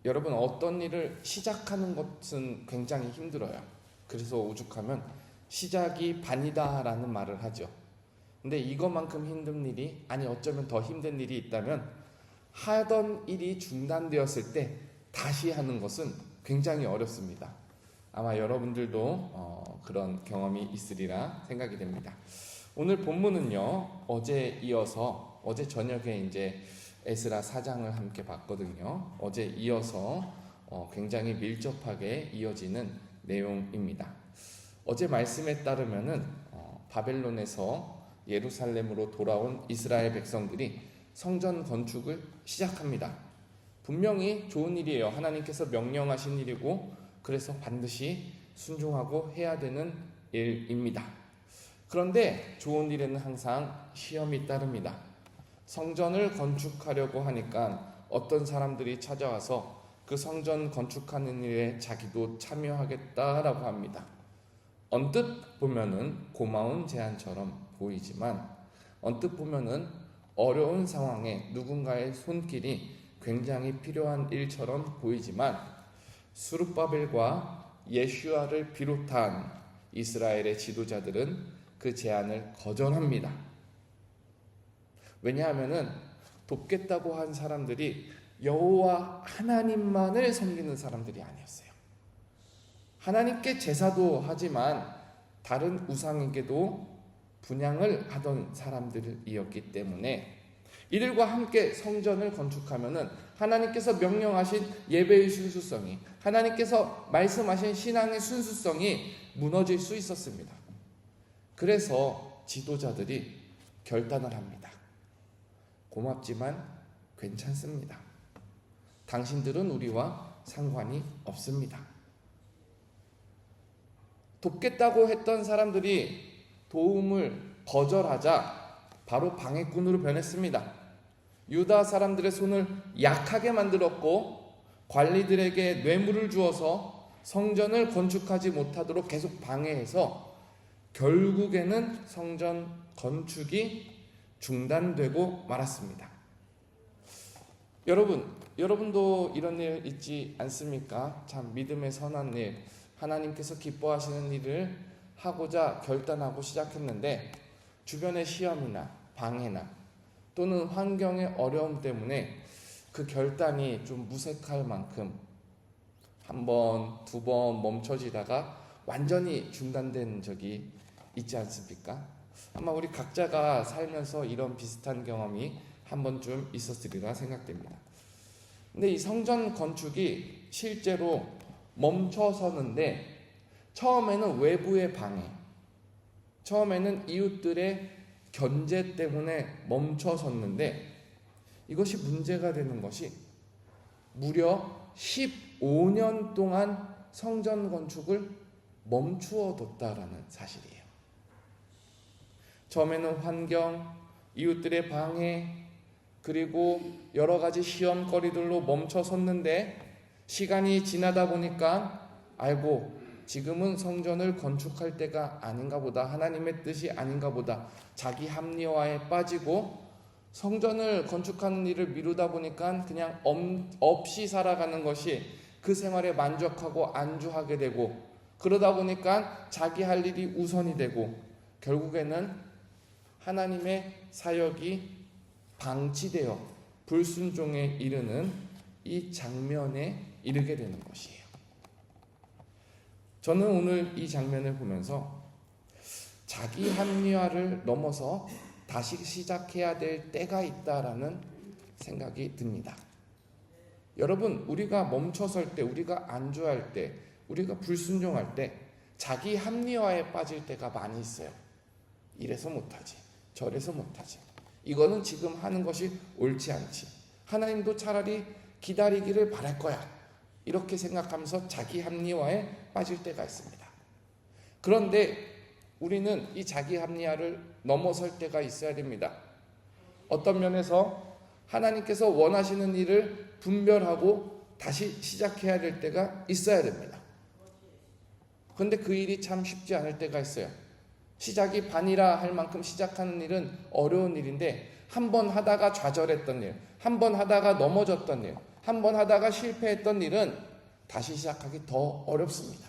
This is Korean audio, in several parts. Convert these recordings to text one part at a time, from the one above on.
여러분, 어떤 일을 시작하는 것은 굉장히 힘들어요. 그래서 오죽하면 시작이 반이다라는 말을 하죠. 근데 이것만큼 힘든 일이, 아니 어쩌면 더 힘든 일이 있다면 하던 일이 중단되었을 때 다시 하는 것은 굉장히 어렵습니다. 아마 여러분들도 그런 경험이 있으리라 생각이 됩니다. 오늘 본문은요, 어제 이어서 어제 저녁에 이제 에스라 4장을 함께 봤거든요. 어제 이어서 굉장히 밀접하게 이어지는 내용입니다. 어제 말씀에 따르면은 바벨론에서 예루살렘으로 돌아온 이스라엘 백성들이 성전 건축을 시작합니다. 분명히 좋은 일이에요. 하나님께서 명령하신 일이고, 그래서 반드시 순종하고 해야 되는 일입니다. 그런데 좋은 일에는 항상 시험이 따릅니다. 성전을 건축하려고 하니까 어떤 사람들이 찾아와서 그 성전 건축하는 일에 자기도 참여하겠다라고 합니다. 언뜻 보면은 고마운 제안처럼 보이지만, 언뜻 보면은 어려운 상황에 누군가의 손길이 굉장히 필요한 일처럼 보이지만, 스룹바벨과 예슈아를 비롯한 이스라엘의 지도자들은 그 제안을 거절합니다. 왜냐하면은 돕겠다고 한 사람들이 여호와 하나님만을 섬기는 사람들이 아니었어요. 하나님께 제사도 하지만 다른 우상에게도 분향을 하던 사람들이었기 때문에 이들과 함께 성전을 건축하면은 하나님께서 명령하신 예배의 순수성이, 하나님께서 말씀하신 신앙의 순수성이 무너질 수 있었습니다. 그래서 지도자들이 결단을 합니다. 고맙지만 괜찮습니다. 당신들은 우리와 상관이 없습니다. 돕겠다고 했던 사람들이 도움을 거절하자 바로 방해꾼으로 변했습니다. 유다 사람들의 손을 약하게 만들었고, 관리들에게 뇌물을 주어서 성전을 건축하지 못하도록 계속 방해해서 결국에는 성전 건축이 중단되고 말았습니다. 여러분도 이런 일 있지 않습니까? 참 믿음의 선한 일, 하나님께서 기뻐하시는 일을 하고자 결단하고 시작했는데 주변의 시험이나 방해나 또는 환경의 어려움 때문에 그 결단이 좀 무색할 만큼 한 번, 두 번 멈춰지다가 완전히 중단된 적이 있지 않습니까? 아마 우리 각자가 살면서 이런 비슷한 경험이 한 번쯤 있었으리라 생각됩니다. 근데 이 성전 건축이 실제로 멈춰서는데, 처음에는 외부의 방해, 처음에는 이웃들의 견제 때문에 멈춰섰는데, 이것이 문제가 되는 것이 무려 15년 동안 성전 건축을 멈추어 뒀다라는 사실이에요. 처음에는 환경, 이웃들의 방해, 그리고 여러 가지 시험거리들로 멈춰섰는데, 시간이 지나다 보니까 아이고, 지금은 성전을 건축할 때가 아닌가 보다, 하나님의 뜻이 아닌가 보다, 자기 합리화에 빠지고 성전을 건축하는 일을 미루다 보니까 그냥 없이 살아가는 것이 그 생활에 만족하고 안주하게 되고, 그러다 보니까 자기 할 일이 우선이 되고 결국에는 하나님의 사역이 방치되어 불순종에 이르는 이 장면에 이르게 되는 것이에요. 저는 오늘 이 장면을 보면서 자기 합리화를 넘어서 다시 시작해야 될 때가 있다라는 생각이 듭니다. 여러분, 우리가 멈춰설 때, 우리가 안주할 때, 우리가 불순종할 때 자기 합리화에 빠질 때가 많이 있어요. 이래서 못하지, 저래서 못하지, 이거는 지금 하는 것이 옳지 않지, 하나님도 차라리 기다리기를 바랄 거야, 이렇게 생각하면서 자기 합리화에 빠질 때가 있습니다. 그런데 우리는 이 자기 합리화를 넘어설 때가 있어야 됩니다. 어떤 면에서 하나님께서 원하시는 일을 분별하고 다시 시작해야 될 때가 있어야 됩니다. 그런데 그 일이 참 쉽지 않을 때가 있어요. 시작이 반이라 할 만큼 시작하는 일은 어려운 일인데, 한 번 하다가 좌절했던 일, 한 번 하다가 넘어졌던 일, 한번 하다가 실패했던 일은 다시 시작하기 더 어렵습니다.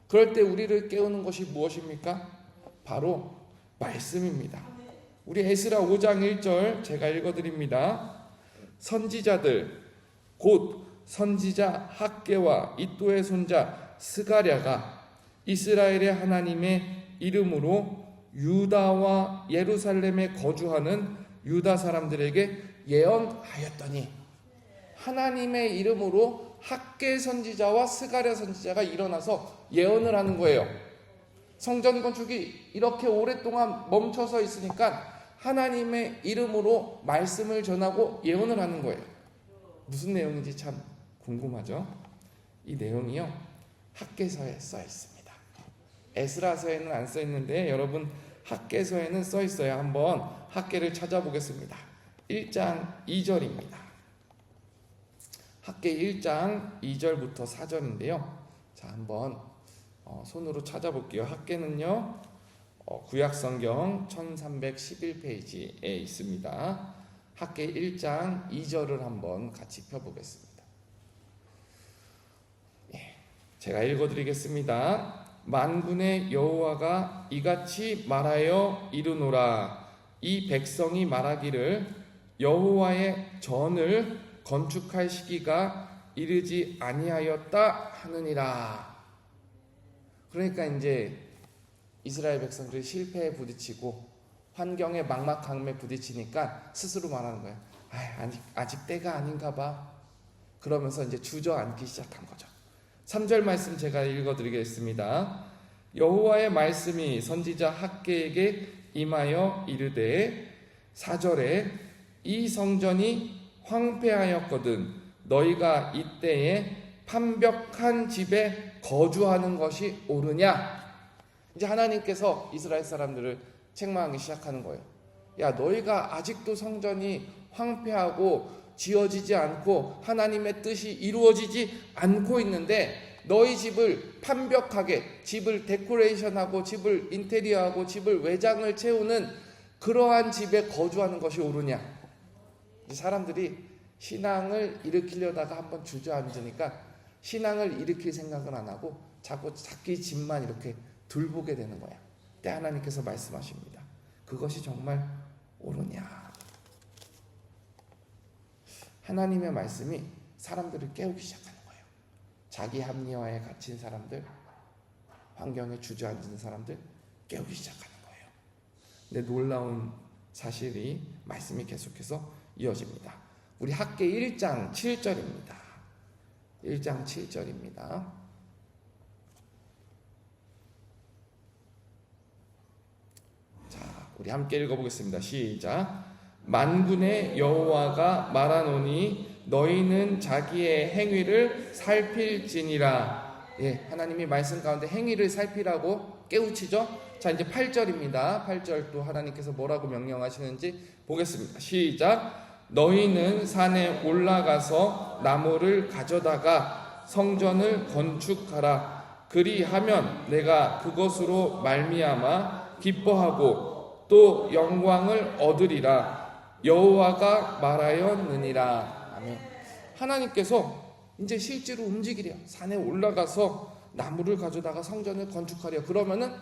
그럴 때 우리를 깨우는 것이 무엇입니까? 바로 말씀입니다. 우리 에스라 5장 1절 제가 읽어드립니다. 선지자들 곧 선지자 학개와 이도의 손자 스가랴가 이스라엘의 하나님의 이름으로 유다와 예루살렘에 거주하는 유다 사람들에게 예언하였더니, 하나님의 이름으로 학개 선지자와 스가랴 선지자가 일어나서 예언을 하는 거예요. 성전 건축이 이렇게 오랫동안 멈춰서 있으니까 하나님의 이름으로 말씀을 전하고 예언을 하는 거예요. 무슨 내용인지 참 궁금하죠? 이 내용이요, 학개서에 써 있습니다. 에스라서에는 안 써 있는데 여러분 학개서에는 써 있어요. 한번 학개를 찾아보겠습니다. 1장 2절입니다. 학개 1장 2절부터 4절인데요. 자, 한번 손으로 찾아볼게요. 학개는요, 구약성경 1311페이지에 있습니다. 학개 1장 2절을 한번 같이 펴보겠습니다. 제가 읽어드리겠습니다. 만군의 여호와가 이같이 말하여 이르노라. 이 백성이 말하기를 여호와의 전을 건축할 시기가 이르지 아니하였다 하느니라. 그러니까 이제 이스라엘 백성들이 실패에 부딪히고 환경에 막막함에 부딪히니까 스스로 말하는 거예요. 아직 때가 아닌가 봐. 그러면서 이제 주저앉기 시작한 거죠. 3절 말씀 제가 읽어드리겠습니다. 여호와의 말씀이 선지자 학개에게 임하여 이르되, 4절에 이 성전이 황폐하였거든 너희가 이때에 판벽한 집에 거주하는 것이 옳으냐. 이제 하나님께서 이스라엘 사람들을 책망하기 시작하는 거예요. 야, 너희가 아직도 성전이 황폐하고 지어지지 않고 하나님의 뜻이 이루어지지 않고 있는데 너희 집을 판벽하게, 집을 데코레이션하고 집을 인테리어하고 집을 외장을 채우는 그러한 집에 거주하는 것이 옳으냐. 사람들이 신앙을 일으키려다가 한번 주저앉으니까 신앙을 일으킬 생각은 안 하고 자꾸 자기 집만 이렇게 둘보게 되는 거야. 그때 하나님께서 말씀하십니다. 그것이 정말 옳으냐. 하나님의 말씀이 사람들을 깨우기 시작하는 거예요. 자기 합리화에 갇힌 사람들, 환경에 주저앉은 사람들 깨우기 시작하는 거예요. 근데 놀라운 사실이 말씀이 계속해서 이어집니다. 우리 학개 1장 7절입니다. 1장 7절입니다. 자, 우리 함께 읽어보겠습니다. 시작. 만군의 여호와가 말하노니 너희는 자기의 행위를 살필지니라. 예, 하나님이 말씀 가운데 행위를 살피라고 깨우치죠. 자, 이제 8절입니다. 8절 또 하나님께서 뭐라고 명령하시는지 보겠습니다. 시작. 너희는 산에 올라가서 나무를 가져다가 성전을 건축하라. 그리하면 내가 그것으로 말미암아 기뻐하고 또 영광을 얻으리라. 여호와가 말하였느니라. 아멘. 하나님께서 이제 실제로 움직이래요. 산에 올라가서 나무를 가져다가 성전을 건축하려. 그러면은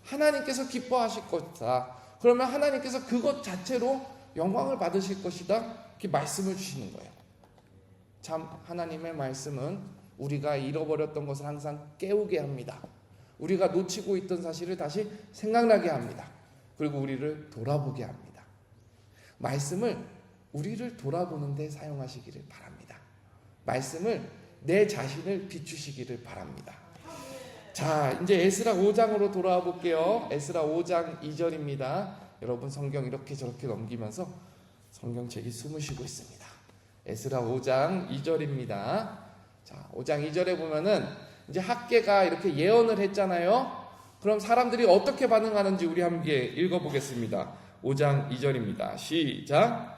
하나님께서 기뻐하실 것이다. 그러면 하나님께서 그것 자체로 영광을 받으실 것이다. 이렇게 말씀을 주시는 거예요. 참 하나님의 말씀은 우리가 잃어버렸던 것을 항상 깨우게 합니다. 우리가 놓치고 있던 사실을 다시 생각나게 합니다. 그리고 우리를 돌아보게 합니다. 말씀을 우리를 돌아보는 데 사용하시기를 바랍니다. 말씀을 내 자신을 비추시기를 바랍니다. 자, 이제 에스라 5장으로 돌아와 볼게요. 에스라 5장 2절입니다. 여러분 성경 이렇게 저렇게 넘기면서 성경책이 숨을 쉬고 있습니다. 에스라 5장 2절입니다. 자, 5장 2절에 보면은 이제 학개가 이렇게 예언을 했잖아요. 그럼 사람들이 어떻게 반응하는지 우리 함께 읽어보겠습니다. 5장 2절입니다. 시작.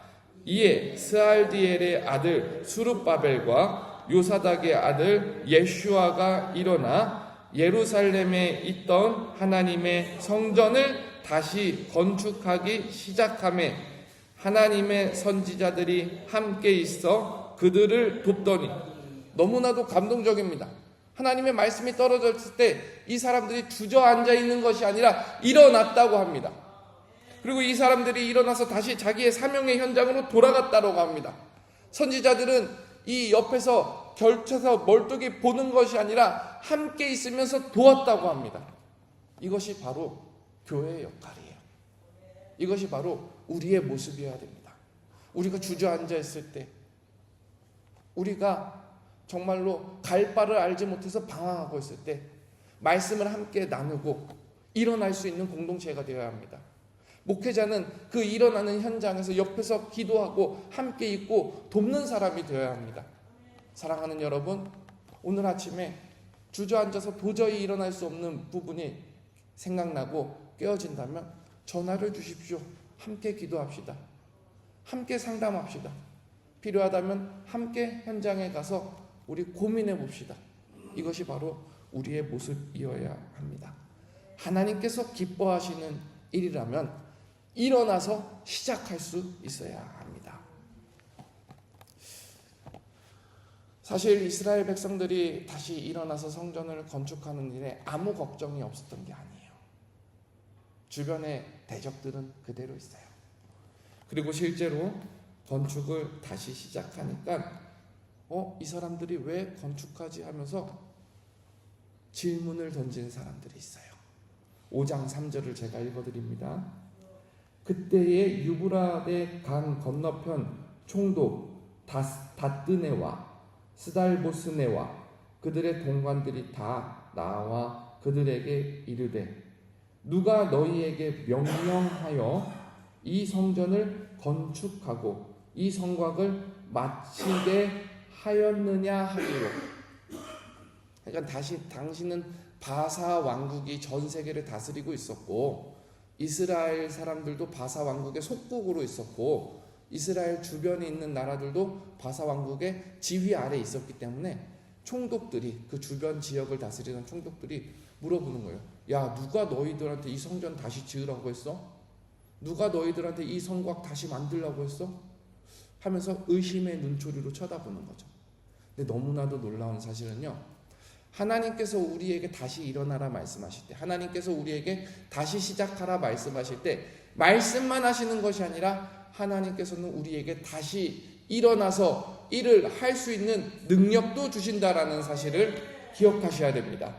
이에 스알디엘의 아들 수룹바벨과 요사닥의 아들 예슈아가 일어나 예루살렘에 있던 하나님의 성전을 다시 건축하기 시작하며 하나님의 선지자들이 함께 있어 그들을 돕더니. 너무나도 감동적입니다. 하나님의 말씀이 떨어졌을 때 이 사람들이 주저앉아 있는 것이 아니라 일어났다고 합니다. 그리고 이 사람들이 일어나서 다시 자기의 사명의 현장으로 돌아갔다고 합니다. 선지자들은 이 옆에서 결쳐서 멀뚱히 보는 것이 아니라 함께 있으면서 도왔다고 합니다. 이것이 바로 교회의 역할이에요. 이것이 바로 우리의 모습이어야 됩니다. 우리가 주저앉아 있을 때, 우리가 정말로 갈 바를 알지 못해서 방황하고 있을 때 말씀을 함께 나누고 일어날 수 있는 공동체가 되어야 합니다. 목회자는 그 일어나는 현장에서 옆에서 기도하고 함께 있고 돕는 사람이 되어야 합니다. 사랑하는 여러분, 오늘 아침에 주저앉아서 도저히 일어날 수 없는 부분이 생각나고 깨어진다면 전화를 주십시오. 함께 기도합시다. 함께 상담합시다. 필요하다면 함께 현장에 가서 우리 고민해 봅시다. 이것이 바로 우리의 모습이어야 합니다. 하나님께서 기뻐하시는 일이라면 일어나서 시작할 수 있어야 합니다. 사실 이스라엘 백성들이 다시 일어나서 성전을 건축하는 일에 아무 걱정이 없었던 게 아니에요. 주변의 대적들은 그대로 있어요. 그리고 실제로 건축을 다시 시작하니까 이 사람들이 왜 건축하지 하면서 질문을 던지는 사람들이 있어요. 5장 3절을 제가 읽어드립니다. 그때의 유브라데 강 건너편 총독 다뜨네와 스달보스네와 그들의 동관들이 다 나와 그들에게 이르되 누가 너희에게 명령하여 이 성전을 건축하고 이 성곽을 마치게 하였느냐 하기로. 그러니까 당신은 바사 왕국이 전 세계를 다스리고 있었고 이스라엘 사람들도 바사 왕국의 속국으로 있었고 이스라엘 주변에 있는 나라들도 바사 왕국의 지휘 아래에 있었기 때문에 총독들이, 그 주변 지역을 다스리는 총독들이 물어보는 거예요. 야, 누가 너희들한테 이 성전 다시 지으라고 했어? 누가 너희들한테 이 성곽 다시 만들라고 했어? 하면서 의심의 눈초리로 쳐다보는 거죠. 근데 너무나도 놀라운 사실은요, 하나님께서 우리에게 다시 일어나라 말씀하실 때, 하나님께서 우리에게 다시 시작하라 말씀하실 때 말씀만 하시는 것이 아니라 하나님께서는 우리에게 다시 일어나서 일을 할 수 있는 능력도 주신다라는 사실을 기억하셔야 됩니다.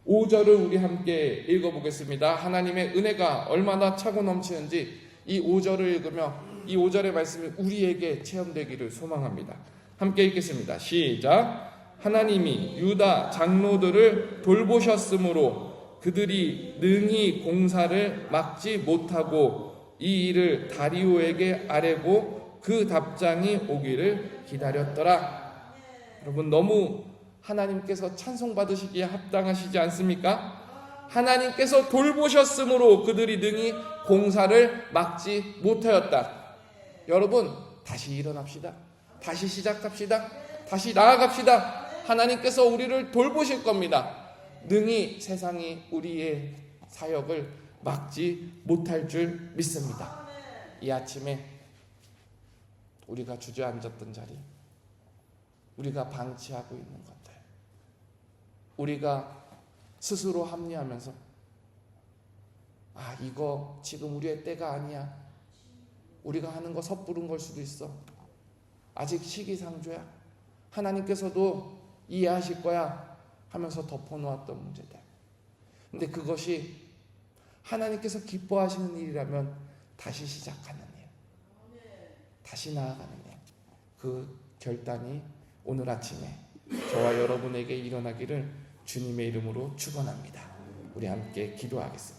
5절을 우리 함께 읽어보겠습니다. 하나님의 은혜가 얼마나 차고 넘치는지 이 5절을 읽으며 이 5절의 말씀이 우리에게 체험되기를 소망합니다. 함께 읽겠습니다. 시작. 하나님이 유다 장로들을 돌보셨으므로 그들이 능히 공사를 막지 못하고 이 일을 다리오에게 아뢰고 그 답장이 오기를 기다렸더라. 여러분, 너무 하나님께서 찬송받으시기에 합당하시지 않습니까? 하나님께서 돌보셨으므로 그들이 능히 공사를 막지 못하였다. 여러분, 다시 일어납시다. 다시 시작합시다. 다시 나아갑시다. 하나님께서 우리를 돌보실 겁니다. 능히 세상이 우리의 사역을 막지 못할 줄 믿습니다. 이 아침에 우리가 주저앉았던 자리, 우리가 방치하고 있는 것들, 우리가 스스로 합리하면서 이거 지금 우리의 때가 아니야, 우리가 하는 거 섣부른 걸 수도 있어, 아직 시기상조야, 하나님께서도 이해하실 거야 하면서 덮어놓았던 문제들. 근데 그것이 하나님께서 기뻐하시는 일이라면 다시 시작하는 일, 다시 나아가는 일, 그 결단이 오늘 아침에 저와 여러분에게 일어나기를 주님의 이름으로 축원합니다. 우리 함께 기도하겠습니다.